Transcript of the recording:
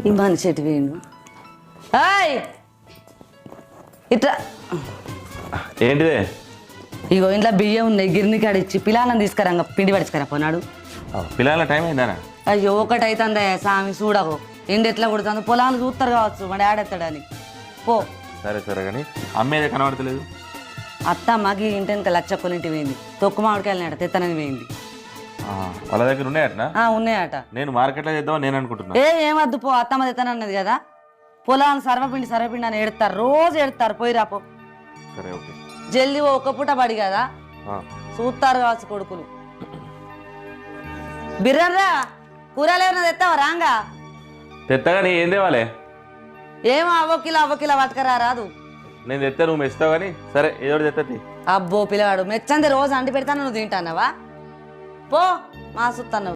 ఈ మనిషి ఎటు వేయండు హాయ్ ఇట్లా ఏంటిదే? ఇగో ఇంట్లో బియ్యం ఉన్నాయి గిర్ని కాడిచ్చి పిల్లలను తీసుకురా పిండి పడుచుకరా పోనాడు. పిల్లల టైం అయిందానా? అయ్యో ఒకటి అవుతుందా సామి చూడకు ఎండ ఎట్లా కొడుతుంది పొలాన్ని చూస్తారు కావచ్చు మా డాడెత్తాడని పో. సరే సరే కానీ అమ్మేదే కనబడతలేదు. అత్తమ్మకి ఇంటి వెనక లక్ష కొన్నింటి పోయింది తొక్కు మామిడికాయలు తెత్తనని పోయింది. వాళ్ళ దగ్గర ఉన్నాయటనా? ఉన్నాయట. నేను మార్కెట్లో చేద్దామని నేను అనుకుంటున్నా. ఏమద్దు పో అత్తమ్మ తెత్తనన్నది కదా. పొలాన్ని సర్వపిండి అని ఏడతారు రోజు ఏడతారు పోయి రాపో. సరే ఓకే జల్దీ ఒక్క పూట పడి కదా చూస్తారు కావచ్చు కొడుకులు. బిర్రన్రా కూరలు ఏమన్నా తెస్తావా రాంగా? తెత్తగా నీ ఏం తేవాలే? ఏమో అవ్వకిలా పట్టుకరా రాదు. నేను తెస్తే నువ్వు మెస్తావు కానీ సరే ఏదో తెత్తది. అబ్బో పిల్లవాడు మెచ్చంది రోజు అంటి పెడతాను నువ్వు తింటానవా? పో మా సుత్తన్నావు.